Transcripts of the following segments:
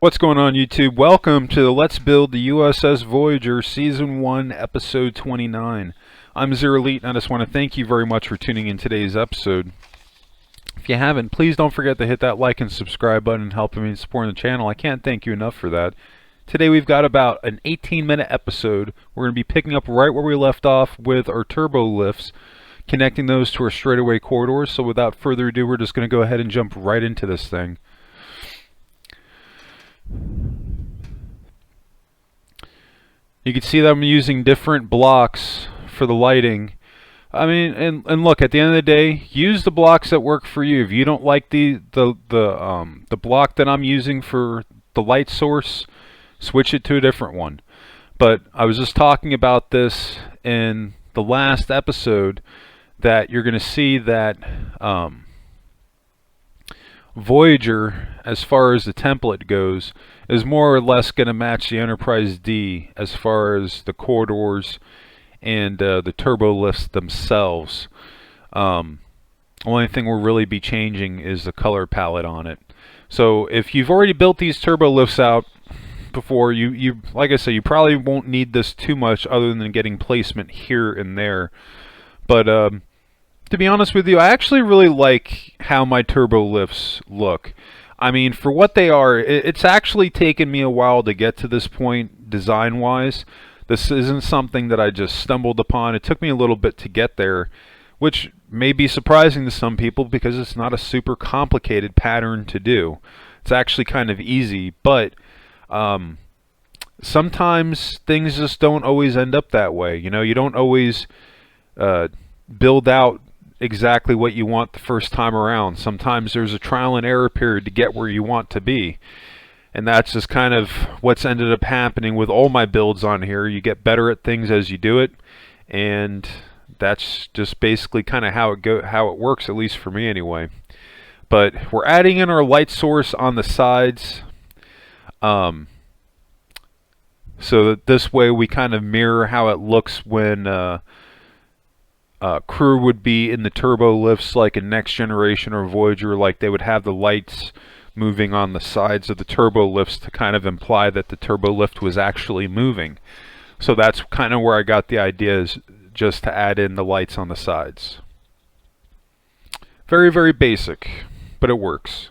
What's going on, YouTube? Welcome to the Let's Build the U.S.S. Voyager Season 1, Episode 29. I'm Zero Elite, and I just want to thank you very much for tuning in today's episode. If you haven't, please don't forget to hit that like and subscribe button and helping me support the channel. I can't thank you enough for that. Today we've got about an 18-minute episode. We're going to be picking up right where we left off with our turbo lifts, connecting those to our straightaway corridors. So without further ado, we're just going to go ahead and jump right into this thing. You can see that I'm using different blocks for the lighting. I mean, and look, at the end of the day, use the blocks that work for you. If you don't like the block that I'm using for the light source, switch it to a different one. But I was just talking about this in the last episode, that you're going to see that Voyager, as far as the template goes, is more or less going to match the Enterprise D as far as the corridors and the turbo lifts themselves. Only thing we'll really be changing is the color palette on it. So if you've already built these turbo lifts out before, you like I say, you probably won't need this too much other than getting placement here and there. But to be honest with you, I actually really like how my turbo lifts look. I mean, for what they are, it's actually taken me a while to get to this point design-wise. This isn't something that I just stumbled upon. It took me a little bit to get there, which may be surprising to some people because it's not a super complicated pattern to do. It's actually kind of easy, but sometimes things just don't always end up that way. You know, you don't always build out exactly what you want the first time around. Sometimes there's a trial and error period to get where you want to be, and that's just kind of what's ended up happening with all my builds on here. You get better at things as you do it, and that's just basically kind of how it works, at least for me anyway. But we're adding in our light source on the sides, so that this way we kind of mirror how it looks when crew would be in the turbo lifts, like in Next Generation or Voyager. Like, they would have the lights moving on the sides of the turbo lifts to kind of imply that the turbo lift was actually moving. So that's kind of where I got the idea, is just to add in the lights on the sides. Very, very basic, but it works.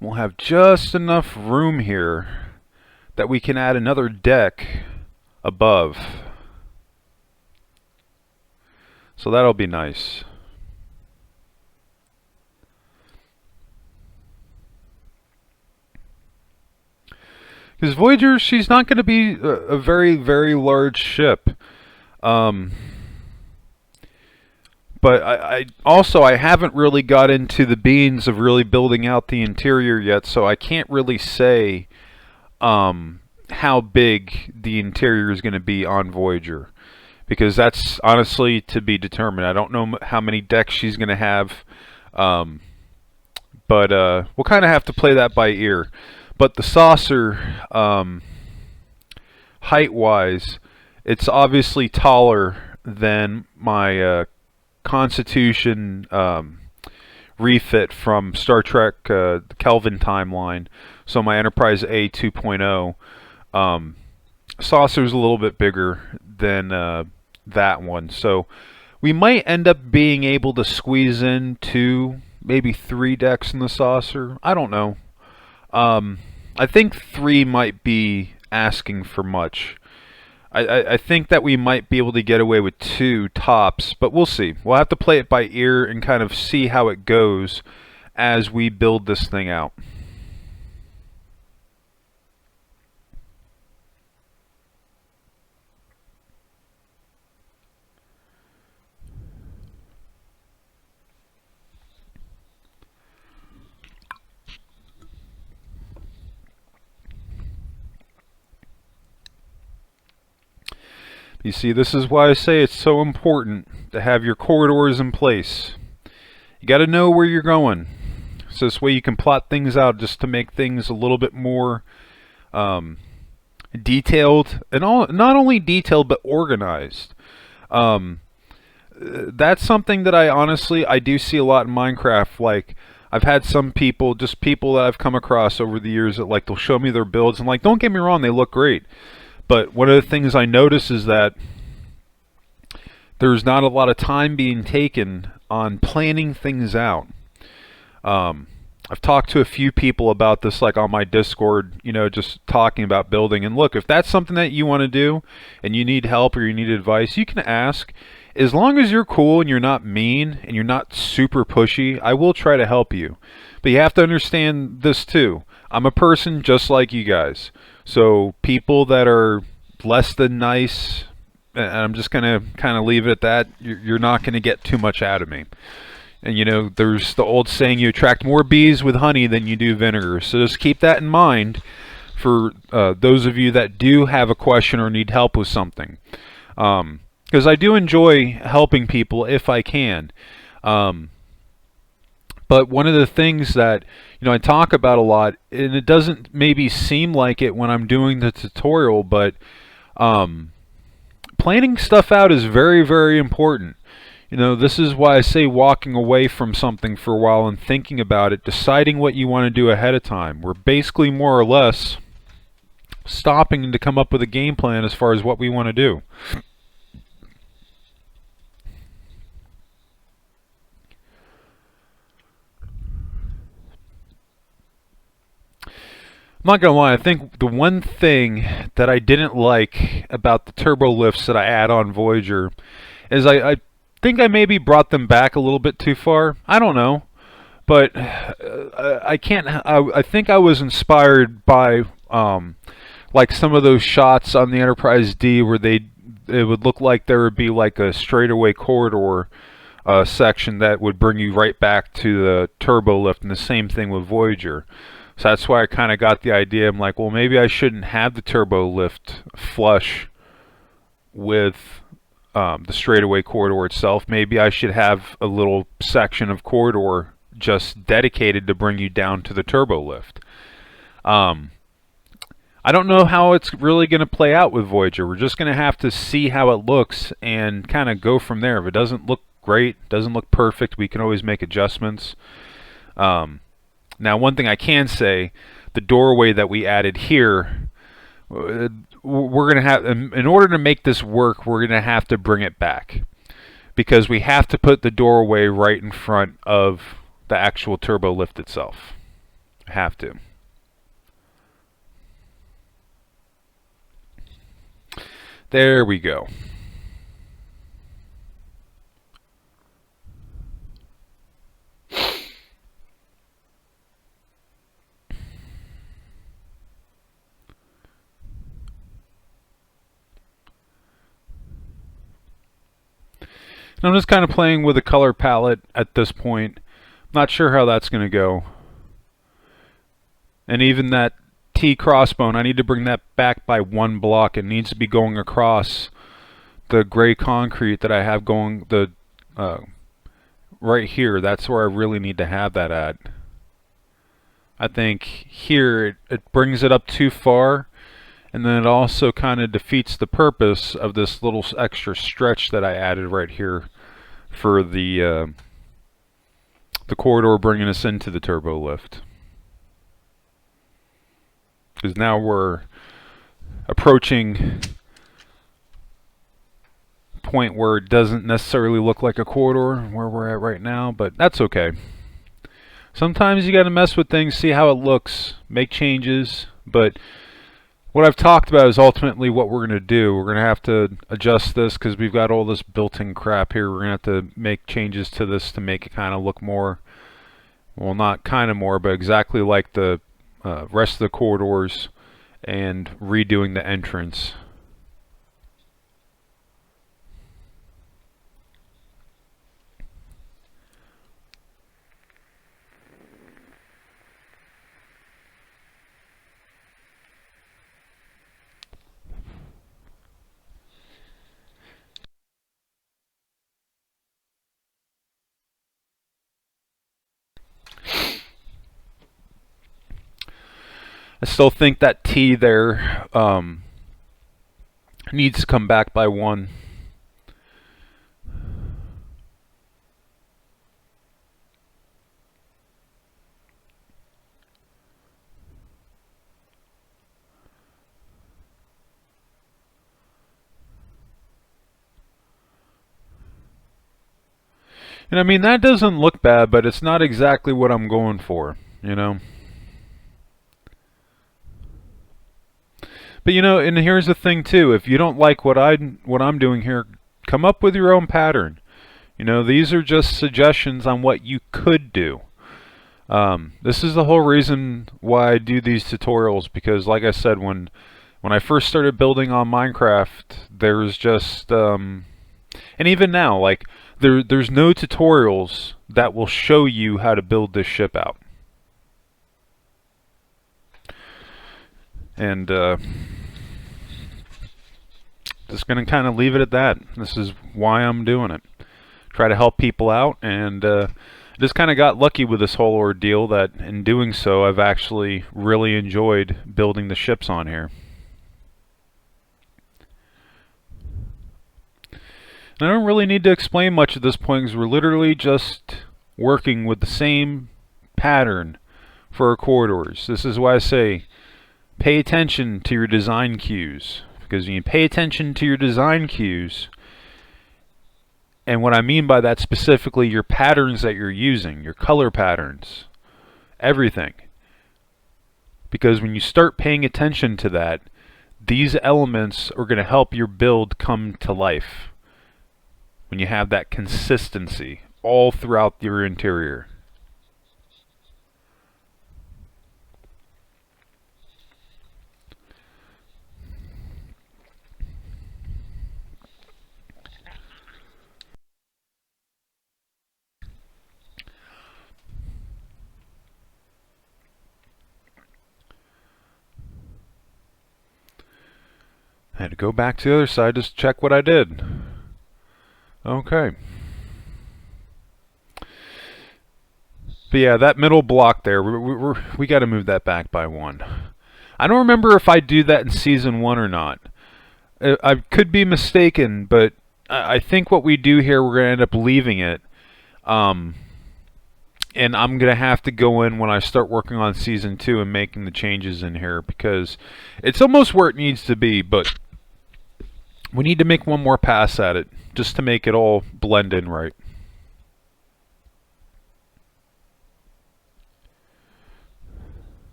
We'll have just enough room here that we can add another deck above. So that'll be nice. Because Voyager, she's not going to be a very, very large ship. But I haven't really got into the beans of really building out the interior yet, so I can't really say how big the interior is going to be on Voyager, because that's honestly to be determined. I don't know how many decks she's going to have, but we'll kind of have to play that by ear. But the saucer, height-wise, it's obviously taller than my Constitution refit from Star Trek the Kelvin timeline. So my Enterprise A 2.0 saucer is a little bit bigger than that one. So we might end up being able to squeeze in 2, maybe 3 decks in the saucer. I don't know. I think 3 might be asking for much. I think that we might be able to get away with 2 tops, but we'll see. We'll have to play it by ear and kind of see how it goes as we build this thing out. You see, this is why I say it's so important to have your corridors in place. You got to know where you're going. So this way you can plot things out just to make things a little bit more detailed, and not only detailed but organized. That's something that I do see a lot in Minecraft. Like, I've had some people, just people that I've come across over the years, that like they'll show me their builds, and like, don't get me wrong, they look great. But one of the things I notice is that there's not a lot of time being taken on planning things out. I've talked to a few people about this, like on my Discord, you know, just talking about building. And look, if that's something that you want to do and you need help or you need advice, you can ask. As long as you're cool and you're not mean and you're not super pushy, I will try to help you. But you have to understand this too. I'm a person just like you guys. So people that are less than nice, and I'm just going to kind of leave it at that, you're not going to get too much out of me. And you know, there's the old saying, you attract more bees with honey than you do vinegar. So just keep that in mind for those of you that do have a question or need help with something. Because I do enjoy helping people if I can. But one of the things that, you know, I talk about a lot, and it doesn't maybe seem like it when I'm doing the tutorial, but planning stuff out is very, very important. You know, this is why I say walking away from something for a while and thinking about it, deciding what you want to do ahead of time. We're basically more or less stopping to come up with a game plan as far as what we want to do. I'm not gonna lie, I think the one thing that I didn't like about the turbo lifts that I add on Voyager is I think I maybe brought them back a little bit too far. I don't know, but I can't. I think I was inspired by like some of those shots on the Enterprise D where it would look like there would be like a straightaway corridor section that would bring you right back to the turbo lift, and the same thing with Voyager. So that's why I kind of got the idea. I'm like, well, maybe I shouldn't have the turbo lift flush with the straightaway corridor itself. Maybe I should have a little section of corridor just dedicated to bring you down to the turbo lift. I don't know how it's really going to play out with Voyager. We're just going to have to see how it looks and kind of go from there. If it doesn't look great, doesn't look perfect, we can always make adjustments. Now, one thing I can say, the doorway that we added here, we're going to have, in order to make this work, we're going to have to bring it back. Because we have to put the doorway right in front of the actual turbo lift itself. Have to. There we go. I'm just kind of playing with the color palette at this point. Not sure how that's going to go. And even that T crossbone, I need to bring that back by one block. It needs to be going across the gray concrete that I have going right here. That's where I really need to have that at. I think here it brings it up too far, and then it also kind of defeats the purpose of this little extra stretch that I added right here for the corridor bringing us into the turbo lift. Because now we're approaching a point where it doesn't necessarily look like a corridor where we're at right now, but that's okay. Sometimes you got to mess with things, see how it looks, make changes, but what I've talked about is ultimately what we're going to do. We're going to have to adjust this because we've got all this built-in crap here. We're going to have to make changes to this to make it kind of look more, well, not kind of more, but exactly like the rest of the corridors, and redoing the entrance. I still think that T there needs to come back by 1. And I mean, that doesn't look bad, but it's not exactly what I'm going for, you know? But you know, and here's the thing too, if you don't like what I'm doing here, come up with your own pattern. You know, these are just suggestions on what you could do. This is the whole reason why I do these tutorials, because like I said, when I first started building on Minecraft, there was just and even now, like there's no tutorials that will show you how to build this ship out. And just gonna kind of leave it at that. This is why I'm doing it. Try to help people out, and just kind of got lucky with this whole ordeal that in doing so I've actually really enjoyed building the ships on here. I don't really need to explain much at this point, because we're literally just working with the same pattern for our corridors. This is why I say pay attention to your design cues, because when you pay attention to your design cues, and what I mean by that specifically, your patterns that you're using, your color patterns, everything. Because when you start paying attention to that, these elements are going to help your build come to life. When you have that consistency all throughout your interior. I had to go back to the other side just to check what I did. Okay. But yeah, that middle block there, we got to move that back by 1. I don't remember if I do that in Season 1 or not. I could be mistaken, but I think what we do here, we're going to end up leaving it. And I'm going to have to go in when I start working on Season 2 and making the changes in here, because it's almost where it needs to be, but we need to make one more pass at it just to make it all blend in right.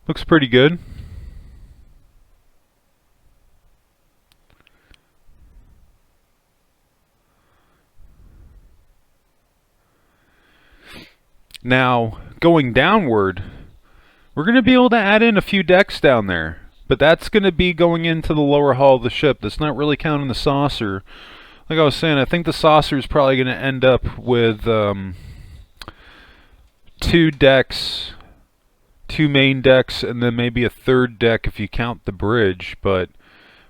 Looks pretty good. Now, going downward, we're going to be able to add in a few decks down there. But that's going to be going into the lower hull of the ship. That's not really counting the saucer. Like I was saying, I think the saucer is probably going to end up with 2 decks, 2 main decks, and then maybe a 3rd deck if you count the bridge. But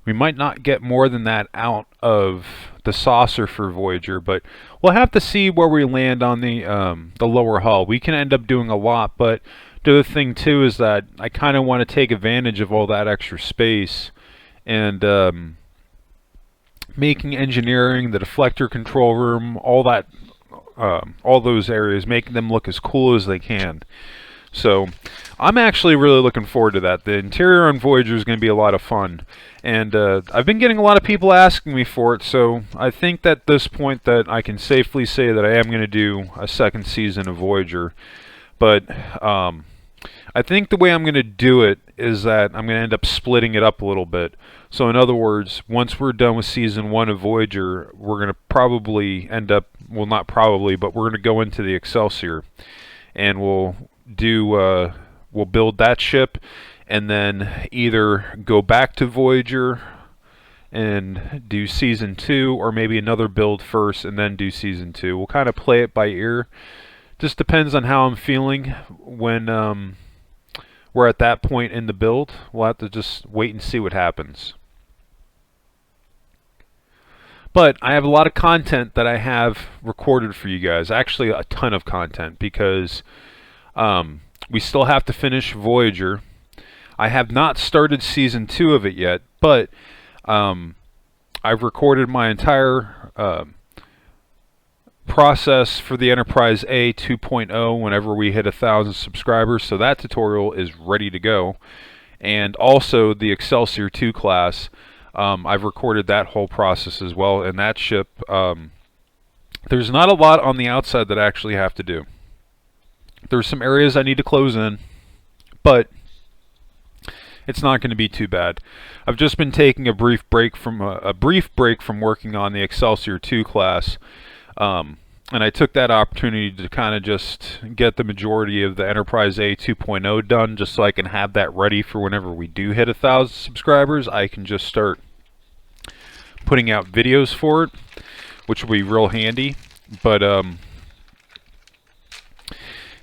we might not get more than that out of the saucer for Voyager, but we'll have to see where we land on the lower hull. We can end up doing a lot, but the other thing too is that I kind of want to take advantage of all that extra space and making engineering, the deflector control room, all that, all those areas, making them look as cool as they can. So I'm actually really looking forward to that. The interior on Voyager is going to be a lot of fun. And I've been getting a lot of people asking me for it, so I think at this point that I can safely say that I am going to do a 2nd season of Voyager. But I think the way I'm going to do it is that I'm going to end up splitting it up a little bit. So in other words, once we're done with Season 1 of Voyager, we're going to probably end up, well not probably, but we're going to go into the Excelsior. And we'll build that ship, and then either go back to Voyager and do Season 2, or maybe another build first and then do Season 2. We'll kind of play it by ear. Just depends on how I'm feeling when we're at that point in the build. We'll have to just wait and see what happens. But I have a lot of content that I have recorded for you guys. Actually, a ton of content, because we still have to finish Voyager. I have not started Season 2 of it yet, but I've recorded my entire process for the Enterprise A 2.0 whenever we hit 1,000 subscribers, so that tutorial is ready to go. And also the Excelsior 2 class, I've recorded that whole process as well. And that ship, there's not a lot on the outside that I actually have to do. There's some areas I need to close in, but it's not going to be too bad. I've just been taking a brief break from working on the Excelsior 2 class, and I took that opportunity to kind of just get the majority of the Enterprise A 2.0 done, just so I can have that ready for whenever we do hit 1,000 subscribers. I can just start putting out videos for it, which will be real handy. But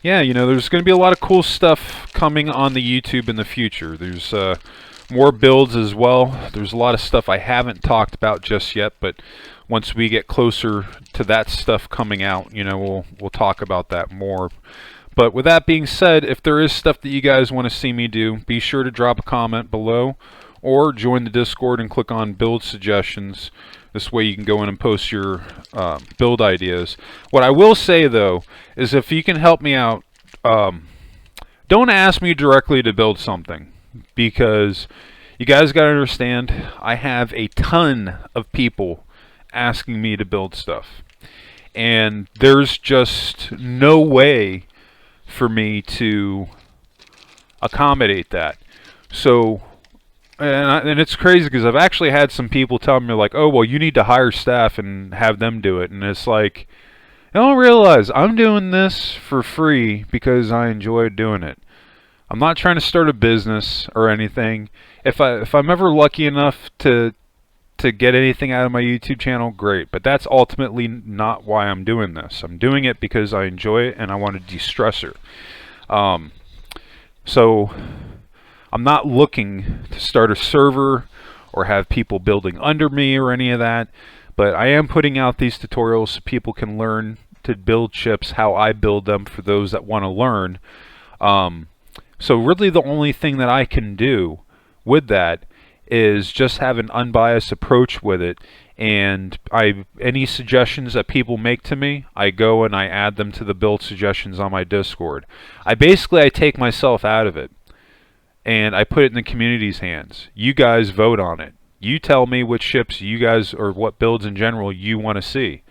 yeah, you know, there's going to be a lot of cool stuff coming on the YouTube in the future. There's more builds as well. There's a lot of stuff I haven't talked about just yet, but once we get closer to that stuff coming out, you know, we'll talk about that more. But with that being said, if there is stuff that you guys want to see me do, be sure to drop a comment below, or join the Discord and click on build suggestions. This way you can go in and post your build ideas. What I will say though is, if you can help me out, don't ask me directly to build something, because you guys got to understand, I have a ton of people asking me to build stuff, and there's just no way for me to accommodate that. So and it's crazy, because I've actually had some people tell me, like, oh, well, you need to hire staff and have them do it. And it's like, I don't realize I'm doing this for free because I enjoy doing it. I'm not trying to start a business or anything. If I'm ever lucky enough to get anything out of my YouTube channel, great. But that's ultimately not why I'm doing this. I'm doing it because I enjoy it and I want to de-stressor. So I'm not looking to start a server or have people building under me or any of that, but I am putting out these tutorials so people can learn to build ships how I build them, for those that want to learn. So really the only thing that I can do with that is just have an unbiased approach with it, and any suggestions that people make to me, I go and I add them to the build suggestions on my Discord. I take myself out of it, and I put it in the community's hands. You guys vote on it. You tell me which ships you guys, or what builds in general, you want to see.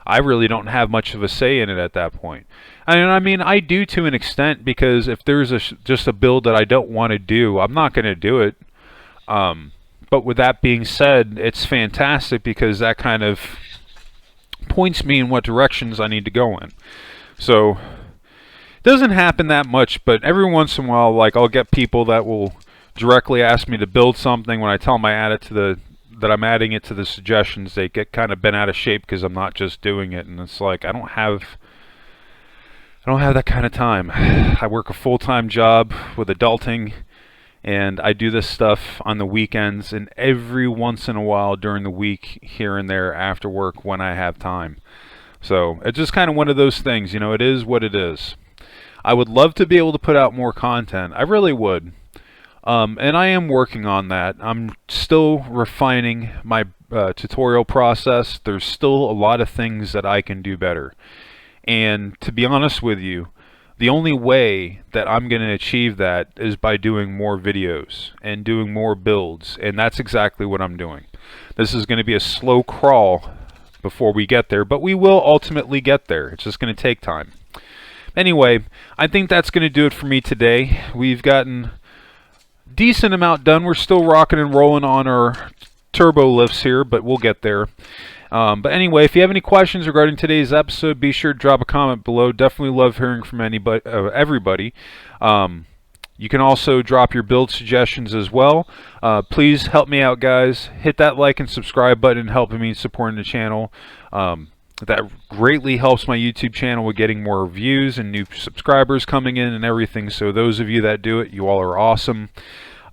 I really don't have much of a say in it at that point. And I mean, I do to an extent, because if there's just a build that I don't want to do, I'm not going to do it. But with that being said, it's fantastic, because that kind of points me in what directions I need to go in. So it doesn't happen that much, but every once in a while, like, I'll get people that will directly ask me to build something. When I tell them that I'm adding it to the suggestions, they get kind of bent out of shape because I'm not just doing it, and it's like, I don't have that kind of time. I work a full-time job with adulting, and I do this stuff on the weekends and every once in a while during the week, here and there after work when I have time. So it's just kind of one of those things, you know, it is what it is. I would love to be able to put out more content. I really would. And I am working on that. I'm still refining my tutorial process. There's still a lot of things that I can do better. And to be honest with you, the only way that I'm going to achieve that is by doing more videos and doing more builds. And that's exactly what I'm doing. This is going to be a slow crawl before we get there, but we will ultimately get there. It's just going to take time. Anyway, I think that's going to do it for me today. We've gotten decent amount done. We're still rocking and rolling on our turbo lifts here, but we'll get there. But anyway, if you have any questions regarding today's episode, be sure to drop a comment below. Definitely love hearing from everybody. You can also drop your build suggestions as well. Please help me out, guys. Hit that like and subscribe button, helping me supporting the channel. That greatly helps my YouTube channel with getting more views and new subscribers coming in and everything. So those of you that do it, you all are awesome.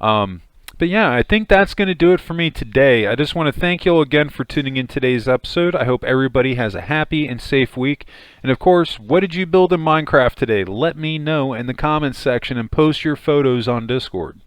But yeah, I think that's going to do it for me today. I just want to thank you all again for tuning in today's episode. I hope everybody has a happy and safe week. And of course, what did you build in Minecraft today? Let me know in the comments section and post your photos on Discord.